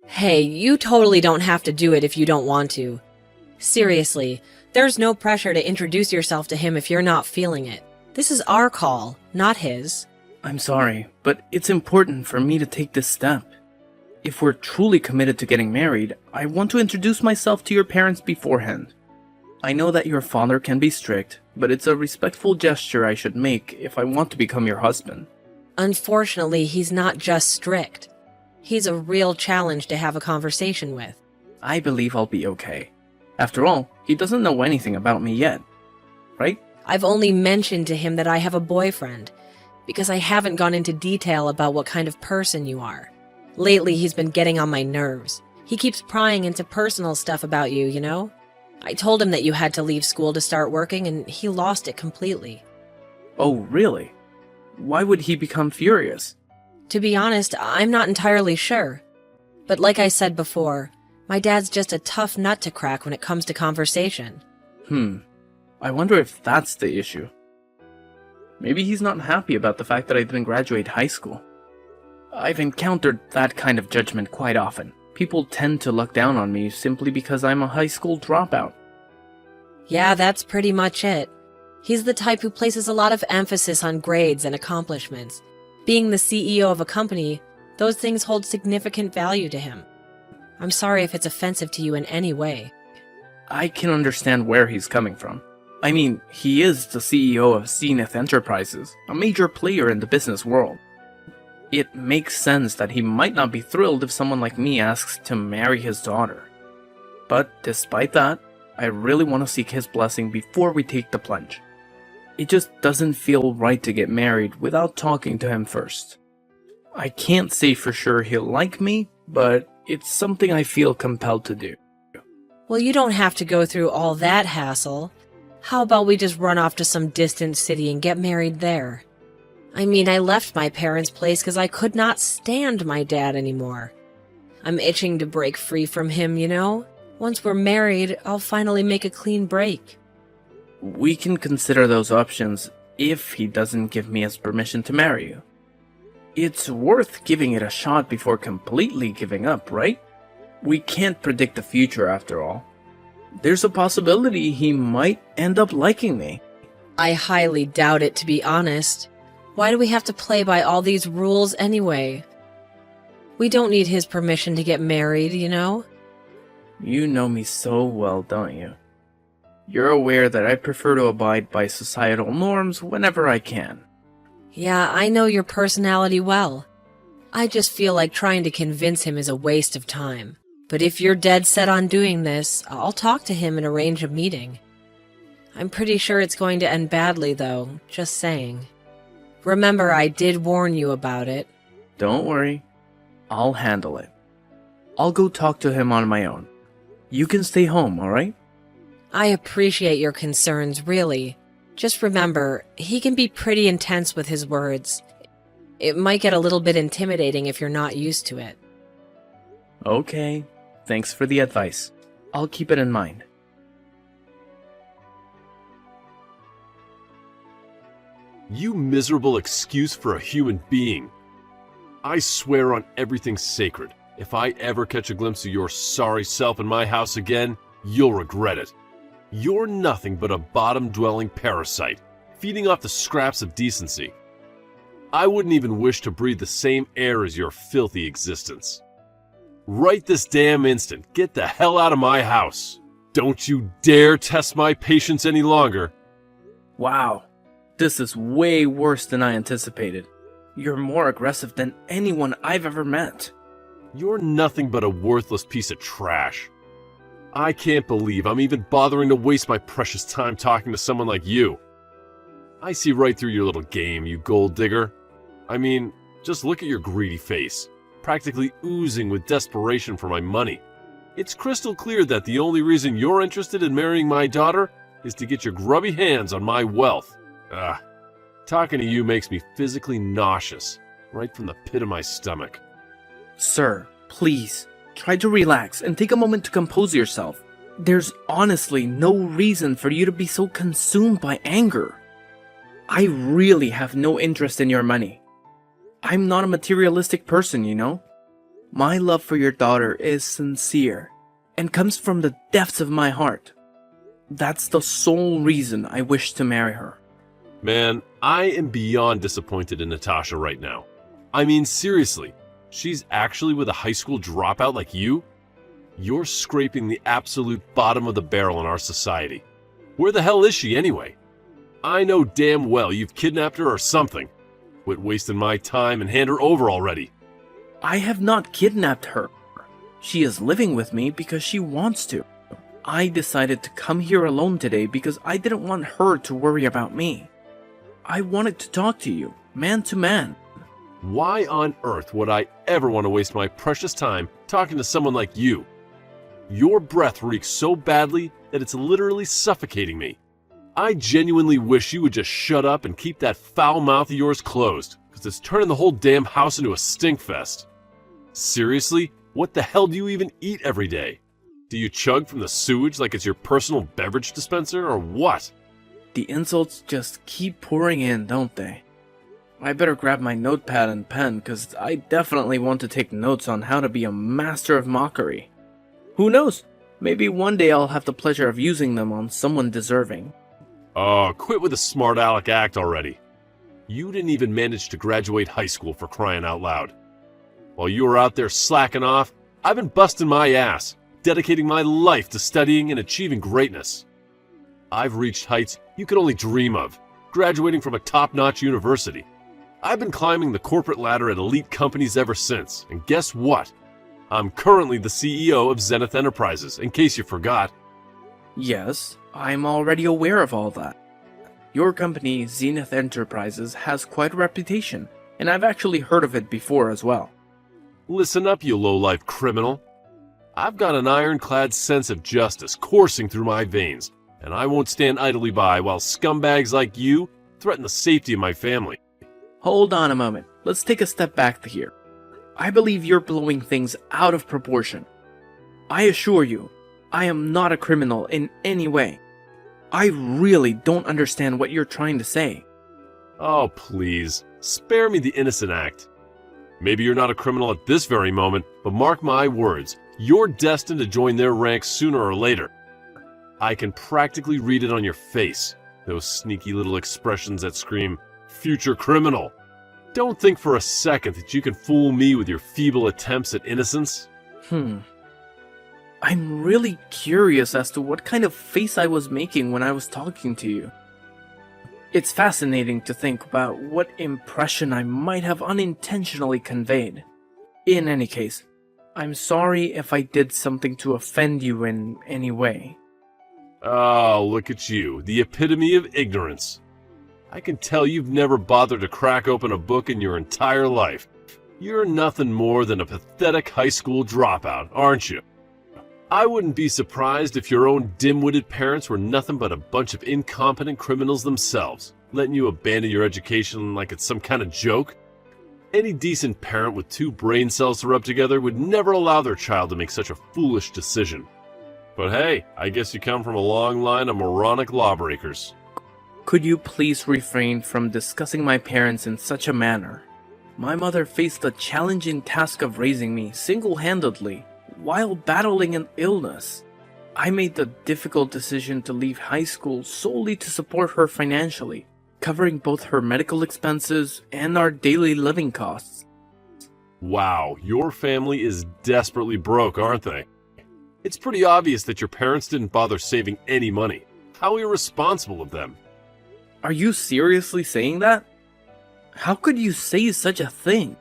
Hey, you totally don't have to do it if you don't want to. Seriously, there's no pressure to introduce yourself to him if you're not feeling it. This is our call, not his. I'm sorry, but it's important for me to take this step. If we're truly committed to getting married, I want to introduce myself to your parents beforehand. I know that your father can be strict, but it's a respectful gesture I should make if I want to become your husband. Unfortunately, he's not just strict. He's a real challenge to have a conversation with. I believe I'll be okay. After all, he doesn't know anything about me yet, right? I've only mentioned to him that I have a boyfriend, because I haven't gone into detail about what kind of person you are. Lately, he's been getting on my nerves. He keeps prying into personal stuff about you, you know? I told him that you had to leave school to start working, and he lost it completely. Oh, really? Why would he become furious? To be honest, I'm not entirely sure. But like I said before, my dad's just a tough nut to crack when it comes to conversation. I wonder if that's the issue. Maybe he's not happy about the fact that I didn't graduate high school. I've encountered that kind of judgment quite often. People tend to look down on me simply because I'm a high school dropout. Yeah, that's pretty much it. He's the type who places a lot of emphasis on grades and accomplishments. Being the CEO of a company, those things hold significant value to him. I'm sorry if it's offensive to you in any way. I can understand where he's coming from. I mean, he is the CEO of Zenith Enterprises, a major player in the business world. It makes sense that he might not be thrilled if someone like me asks to marry his daughter. But despite that, I really want to seek his blessing before we take the plunge. It just doesn't feel right to get married without talking to him first. I can't say for sure he'll like me, but it's something I feel compelled to do. Well, you don't have to go through all that hassle. How about we just run off to some distant city and get married there? I mean, I left my parents' place because I could not stand my dad anymore. I'm itching to break free from him, you know? Once we're married, I'll finally make a clean break. We can consider those options if he doesn't give me his permission to marry you. It's worth giving it a shot before completely giving up, right? We can't predict the future after all. There's a possibility he might end up liking me. I highly doubt it, to be honest. Why do we have to play by all these rules anyway? We don't need his permission to get married, you know? You know me so well, don't you? You're aware that I prefer to abide by societal norms whenever I can. Yeah, I know your personality well. I just feel like trying to convince him is a waste of time. But if you're dead set on doing this, I'll talk to him and arrange a meeting. I'm pretty sure it's going to end badly, though, just saying. Remember, I did warn you about it. Don't worry. I'll handle it. I'll go talk to him on my own. You can stay home, alright? I appreciate your concerns, really. Just remember, he can be pretty intense with his words. It might get a little bit intimidating if you're not used to it. Okay. Thanks for the advice. I'll keep it in mind. You miserable excuse for a human being. I swear on everything sacred, if I ever catch a glimpse of your sorry self in my house again, you'll regret it. You're nothing but a bottom-dwelling parasite, feeding off the scraps of decency. I wouldn't even wish to breathe the same air as your filthy existence. Right this damn instant, get the hell out of my house. Don't you dare test my patience any longer. Wow. This is way worse than I anticipated. You're more aggressive than anyone I've ever met. You're nothing but a worthless piece of trash. I can't believe I'm even bothering to waste my precious time talking to someone like you. I see right through your little game, you gold digger. I mean, just look at your greedy face, practically oozing with desperation for my money. It's crystal clear that the only reason you're interested in marrying my daughter is to get your grubby hands on my wealth. Talking to you makes me physically nauseous, right from the pit of my stomach. Sir, please, try to relax and take a moment to compose yourself. There's honestly no reason for you to be so consumed by anger. I really have no interest in your money. I'm not a materialistic person, you know? My love for your daughter is sincere and comes from the depths of my heart. That's the sole reason I wish to marry her. Man, I am beyond disappointed in Natasha right now. I mean, seriously, she's actually with a high school dropout like you? You're scraping the absolute bottom of the barrel in our society. Where the hell is she anyway? I know damn well you've kidnapped her or something. Quit wasting my time and hand her over already. I have not kidnapped her. She is living with me because she wants to. I decided to come here alone today because I didn't want her to worry about me. I wanted to talk to you, man to man. Why on earth would I ever want to waste my precious time talking to someone like you? Your breath reeks so badly that it's literally suffocating me. I genuinely wish you would just shut up and keep that foul mouth of yours closed, because it's turning the whole damn house into a stink fest. Seriously, what the hell do you even eat every day? Do you chug from the sewage like it's your personal beverage dispenser, or what? The insults just keep pouring in, don't they? I better grab my notepad and pen, because I definitely want to take notes on how to be a master of mockery. Who knows? Maybe one day I'll have the pleasure of using them on someone deserving. Oh, quit with the smart aleck act already. You didn't even manage to graduate high school, for crying out loud. While you were out there slacking off, I've been busting my ass, dedicating my life to studying and achieving greatness. I've reached heights you could only dream of, graduating from a top-notch university. I've been climbing the corporate ladder at elite companies ever since, and guess what? I'm currently the CEO of Zenith Enterprises, in case you forgot. Yes, I'm already aware of all that. Your company, Zenith Enterprises, has quite a reputation, and I've actually heard of it before as well. Listen up, you low-life criminal. I've got an ironclad sense of justice coursing through my veins, and I won't stand idly by while scumbags like you threaten the safety of my family. Hold on a moment. Let's take a step back here. I believe you're blowing things out of proportion. I assure you, I am not a criminal in any way. I really don't understand what you're trying to say. Oh, please, spare me the innocent act. Maybe you're not a criminal at this very moment, but mark my words, you're destined to join their ranks sooner or later. I can practically read it on your face, those sneaky little expressions that scream, future criminal. Don't think for a second that you can fool me with your feeble attempts at innocence. I'm really curious as to what kind of face I was making when I was talking to you. It's fascinating to think about what impression I might have unintentionally conveyed. In any case, I'm sorry if I did something to offend you in any way. Oh, look at you, the epitome of ignorance. I can tell you've never bothered to crack open a book in your entire life. You're nothing more than a pathetic high school dropout, aren't you? I wouldn't be surprised if your own dim-witted parents were nothing but a bunch of incompetent criminals themselves, letting you abandon your education like it's some kind of joke. Any decent parent with two brain cells to rub together would never allow their child to make such a foolish decision. But hey, I guess you come from a long line of moronic lawbreakers. Could you please refrain from discussing my parents in such a manner? My mother faced the challenging task of raising me single-handedly while battling an illness. I made the difficult decision to leave high school solely to support her financially, covering both her medical expenses and our daily living costs. Wow, your family is desperately broke, aren't they? It's pretty obvious that your parents didn't bother saving any money. How irresponsible of them. Are you seriously saying that? How could you say such a thing?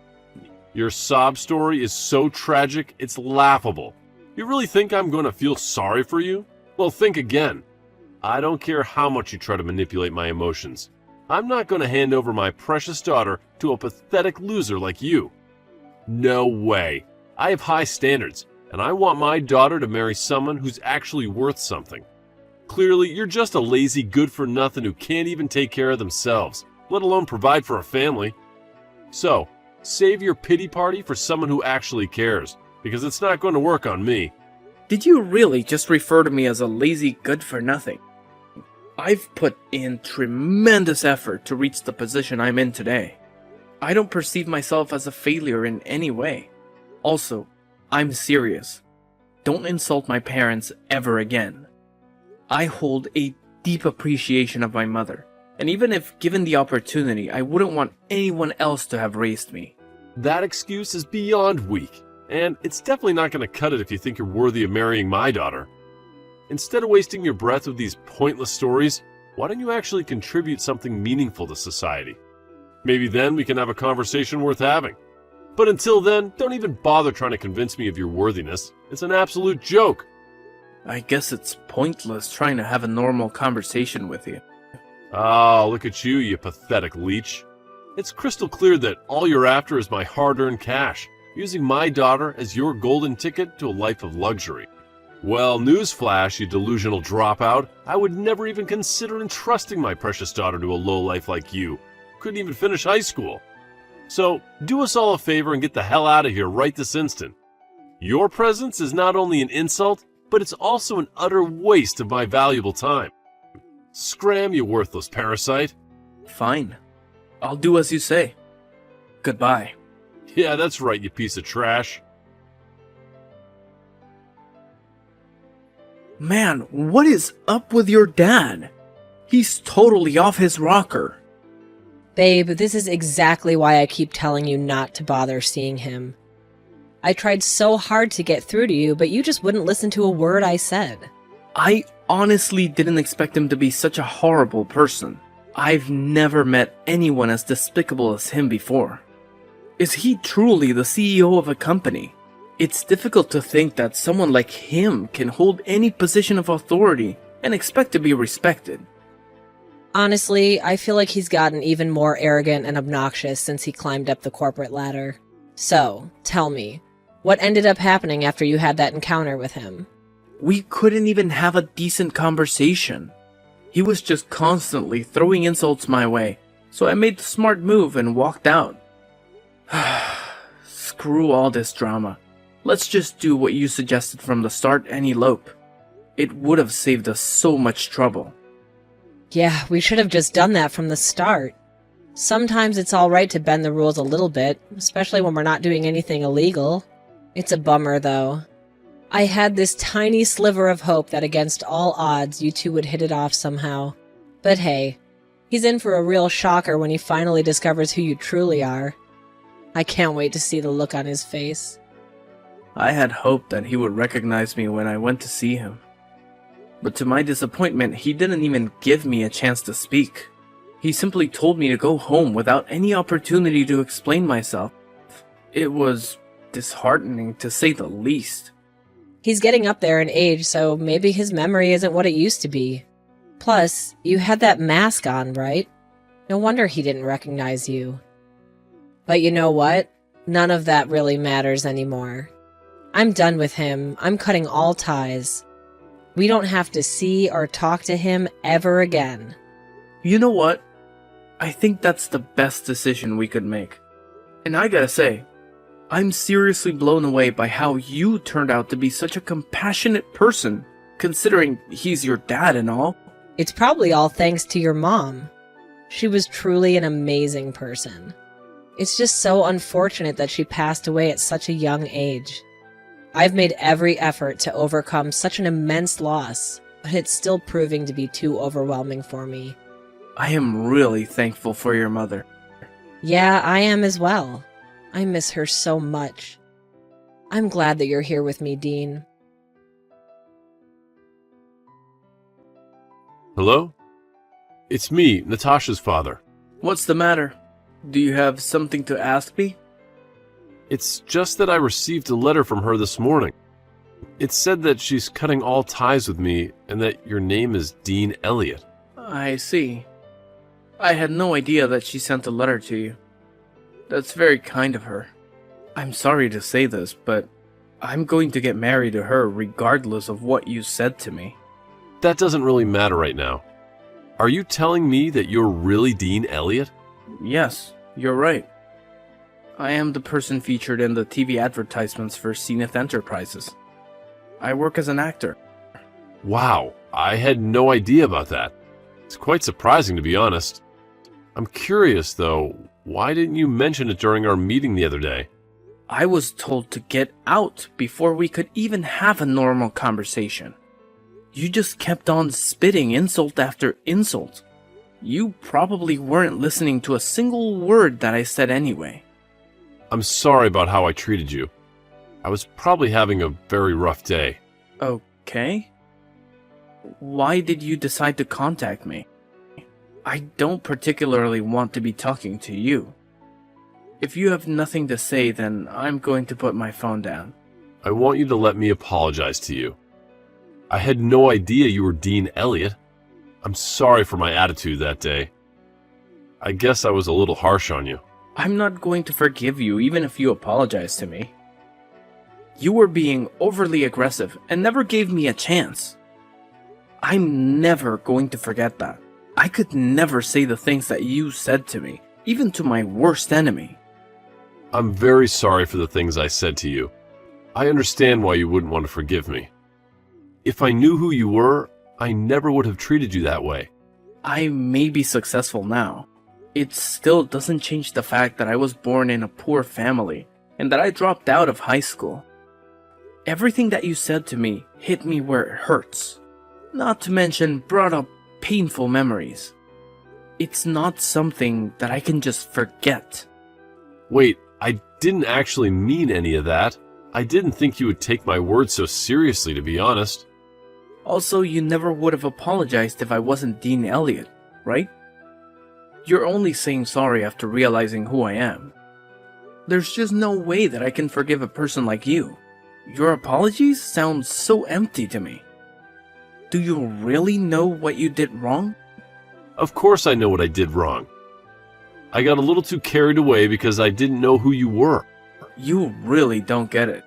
Your sob story is so tragic, it's laughable. You really think I'm going to feel sorry for you? Well, think again. I don't care how much you try to manipulate my emotions. I'm not going to hand over my precious daughter to a pathetic loser like you. No way. I have high standards, and I want my daughter to marry someone who's actually worth something. Clearly, you're just a lazy good-for-nothing who can't even take care of themselves, let alone provide for a family. So, save your pity party for someone who actually cares, because it's not going to work on me. Did you really just refer to me as a lazy good-for-nothing? I've put in tremendous effort to reach the position I'm in today. I don't perceive myself as a failure in any way. Also, I'm serious. Don't insult my parents ever again. I hold a deep appreciation of my mother, and even if given the opportunity, I wouldn't want anyone else to have raised me. That excuse is beyond weak, and it's definitely not going to cut it if you think you're worthy of marrying my daughter. Instead of wasting your breath with these pointless stories, why don't you actually contribute something meaningful to society? Maybe then we can have a conversation worth having. But until then, don't even bother trying to convince me of your worthiness. It's an absolute joke. I guess it's pointless trying to have a normal conversation with you. Oh, look at you, you pathetic leech. It's crystal clear that all you're after is my hard-earned cash, using my daughter as your golden ticket to a life of luxury. Well, newsflash, you delusional dropout, I would never even consider entrusting my precious daughter to a lowlife like you. Couldn't even finish high school. So, do us all a favor and get the hell out of here right this instant. Your presence is not only an insult, but it's also an utter waste of my valuable time. Scram, you worthless parasite. Fine. I'll do as you say. Goodbye. Yeah, that's right, you piece of trash. Man, what is up with your dad? He's totally off his rocker. Babe, this is exactly why I keep telling you not to bother seeing him. I tried so hard to get through to you, but you just wouldn't listen to a word I said. I honestly didn't expect him to be such a horrible person. I've never met anyone as despicable as him before. Is he truly the CEO of a company? It's difficult to think that someone like him can hold any position of authority and expect to be respected. Honestly, I feel like he's gotten even more arrogant and obnoxious since he climbed up the corporate ladder. So, tell me, what ended up happening after you had that encounter with him? We couldn't even have a decent conversation. He was just constantly throwing insults my way, so I made the smart move and walked out. Screw all this drama. Let's just do what you suggested from the start and elope. It would have saved us so much trouble. Yeah, we should have just done that from the start. Sometimes it's alright to bend the rules a little bit, especially when we're not doing anything illegal. It's a bummer, though. I had this tiny sliver of hope that against all odds you two would hit it off somehow. But hey, he's in for a real shocker when he finally discovers who you truly are. I can't wait to see the look on his face. I had hoped that he would recognize me when I went to see him. But to my disappointment, he didn't even give me a chance to speak. He simply told me to go home without any opportunity to explain myself. It was disheartening, to say the least. He's getting up there in age, so maybe his memory isn't what it used to be. Plus, you had that mask on, right? No wonder he didn't recognize you. But you know what? None of that really matters anymore. I'm done with him. I'm cutting all ties. We don't have to see or talk to him ever again. You know what? I think that's the best decision we could make. And I gotta say, I'm seriously blown away by how you turned out to be such a compassionate person, considering he's your dad and all. It's probably all thanks to your mom. She was truly an amazing person. It's just so unfortunate that she passed away at such a young age. I've made every effort to overcome such an immense loss, but it's still proving to be too overwhelming for me. I am really thankful for your mother. Yeah, I am as well. I miss her so much. I'm glad that you're here with me, Dean. Hello? It's me, Natasha's father. What's the matter? Do you have something to ask me? It's just that I received a letter from her this morning. It said that she's cutting all ties with me and that your name is Dean Elliot. I see. I had no idea that she sent a letter to you. That's very kind of her. I'm sorry to say this, but I'm going to get married to her regardless of what you said to me. That doesn't really matter right now. Are you telling me that you're really Dean Elliot? Yes, you're right. I am the person featured in the TV advertisements for Zenith Enterprises. I work as an actor. Wow, I had no idea about that. It's quite surprising, to be honest. I'm curious, though, why didn't you mention it during our meeting the other day? I was told to get out before we could even have a normal conversation. You just kept on spitting insult after insult. You probably weren't listening to a single word that I said anyway. I'm sorry about how I treated you. I was probably having a very rough day. Okay. Why did you decide to contact me? I don't particularly want to be talking to you. If you have nothing to say, then I'm going to put my phone down. I want you to let me apologize to you. I had no idea you were Dean Elliot. I'm sorry for my attitude that day. I guess I was a little harsh on you. I'm not going to forgive you even if you apologize to me. You were being overly aggressive and never gave me a chance. I'm never going to forget that. I could never say the things that you said to me, even to my worst enemy. I'm very sorry for the things I said to you. I understand why you wouldn't want to forgive me. If I knew who you were, I never would have treated you that way. I may be successful now. It still doesn't change the fact that I was born in a poor family and that I dropped out of high school. Everything that you said to me hit me where it hurts. Not to mention brought up painful memories. It's not something that I can just forget. Wait, I didn't actually mean any of that. I didn't think you would take my words so seriously, to be honest. Also, you never would have apologized if I wasn't Dean Elliot, right? You're only saying sorry after realizing who I am. There's just no way that I can forgive a person like you. Your apologies sound so empty to me. Do you really know what you did wrong? Of course I know what I did wrong. I got a little too carried away because I didn't know who you were. You really don't get it.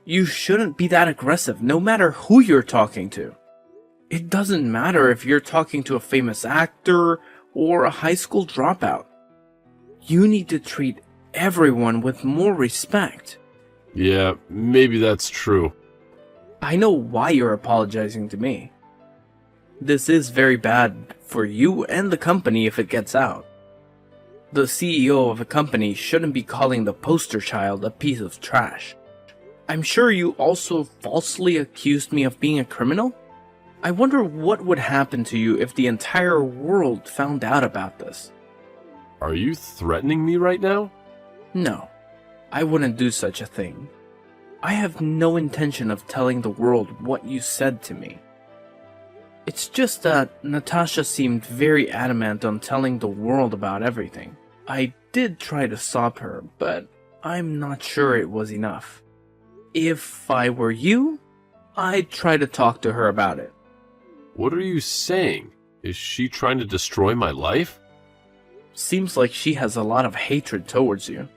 You shouldn't be that aggressive, no matter who you're talking to. It doesn't matter if you're talking to a famous actor or a high school dropout. You need to treat everyone with more respect. Yeah, maybe that's true. I know why you're apologizing to me. This is very bad for you and the company if it gets out. The CEO of a company shouldn't be calling the poster child a piece of trash. I'm sure you also falsely accused me of being a criminal? I wonder what would happen to you if the entire world found out about this. Are you threatening me right now? No, I wouldn't do such a thing. I have no intention of telling the world what you said to me. It's just that Natasha seemed very adamant on telling the world about everything. I did try to stop her, but I'm not sure it was enough. If I were you, I'd try to talk to her about it. What are you saying? Is she trying to destroy my life? Seems like she has a lot of hatred towards you.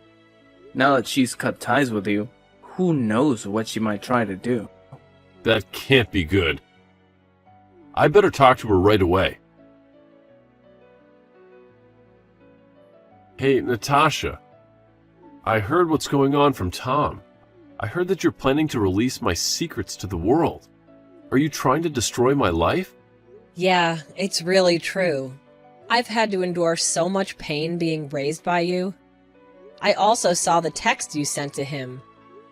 Now that she's cut ties with you, who knows what she might try to do. That can't be good. I better talk to her right away. Hey, Natasha. I heard what's going on from Tom. I heard that you're planning to release my secrets to the world. Are you trying to destroy my life? Yeah, it's really true. I've had to endure so much pain being raised by you. I also saw the text you sent to him.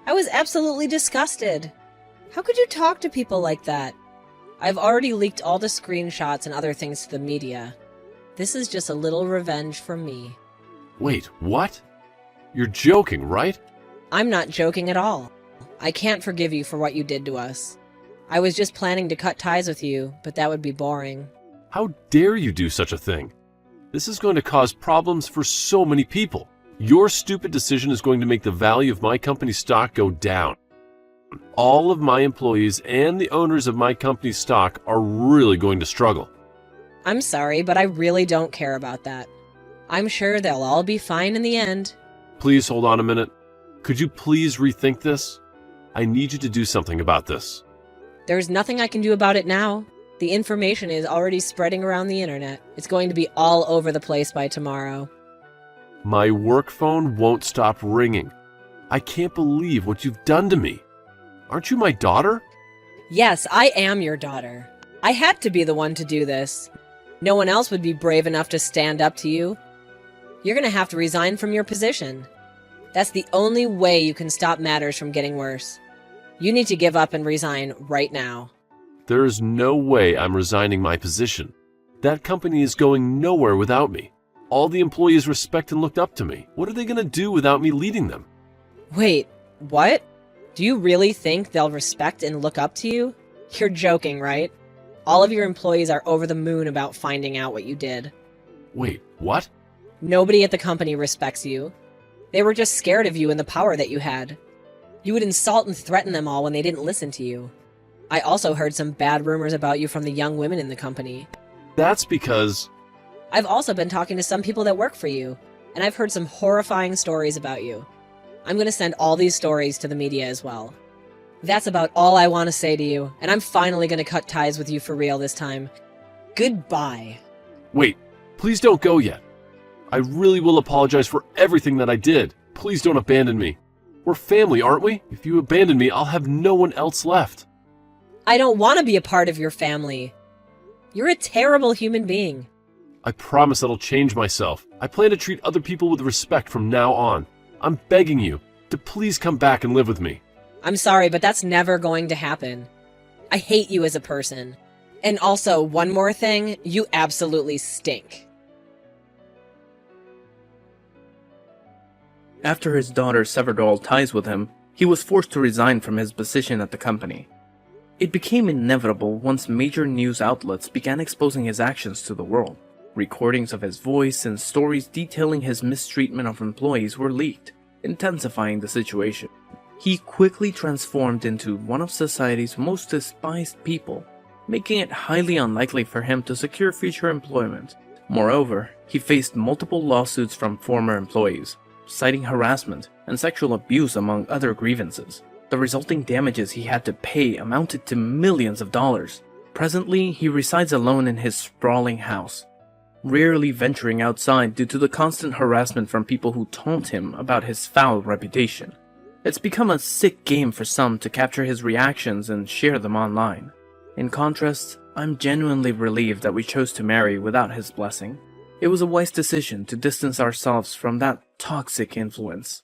I was absolutely disgusted. How could you talk to people like that? I've already leaked all the screenshots and other things to the media. This is just a little revenge for me. Wait, what? You're joking, right? I'm not joking at all. I can't forgive you for what you did to us. I was just planning to cut ties with you, but that would be boring. How dare you do such a thing? This is going to cause problems for so many people. Your stupid decision is going to make the value of my company's stock go down. All of my employees and the owners of my company's stock are really going to struggle. I'm sorry, but I really don't care about that. I'm sure they'll all be fine in the end. Please hold on a minute. Could you please rethink this? I need you to do something about this. There's nothing I can do about it now. The information is already spreading around the internet. It's going to be all over the place by tomorrow. My work phone won't stop ringing. I can't believe what you've done to me. Aren't you my daughter? Yes, I am your daughter. I had to be the one to do this. No one else would be brave enough to stand up to you. You're going to have to resign from your position. That's the only way you can stop matters from getting worse. You need to give up and resign right now. There is no way I'm resigning my position. That company is going nowhere without me. All the employees respect and looked up to me. What are they going to do without me leading them? Wait, what? Do you really think they'll respect and look up to you? You're joking, right? All of your employees are over the moon about finding out what you did. Wait, what? Nobody at the company respects you. They were just scared of you and the power that you had. You would insult and threaten them all when they didn't listen to you. I also heard some bad rumors about you from the young women in the company. That's because... I've also been talking to some people that work for you, and I've heard some horrifying stories about you. I'm going to send all these stories to the media as well. That's about all I want to say to you, and I'm finally going to cut ties with you for real this time. Goodbye. Wait, please don't go yet. I really will apologize for everything that I did. Please don't abandon me. We're family, aren't we? If you abandon me, I'll have no one else left. I don't want to be a part of your family. You're a terrible human being. I promise that I'll change myself. I plan to treat other people with respect from now on. I'm begging you to please come back and live with me. I'm sorry, but that's never going to happen. I hate you as a person. And also, one more thing, you absolutely stink. After his daughter severed all ties with him, he was forced to resign from his position at the company. It became inevitable once major news outlets began exposing his actions to the world. Recordings of his voice and stories detailing his mistreatment of employees were leaked, intensifying the situation. He quickly transformed into one of society's most despised people, making it highly unlikely for him to secure future employment. Moreover, he faced multiple lawsuits from former employees, citing harassment and sexual abuse among other grievances. The resulting damages he had to pay amounted to millions of dollars. Presently, he resides alone in his sprawling house, rarely venturing outside due to the constant harassment from people who taunt him about his foul reputation. It's become a sick game for some to capture his reactions and share them online. In contrast, I'm genuinely relieved that we chose to marry without his blessing. It was a wise decision to distance ourselves from that toxic influence.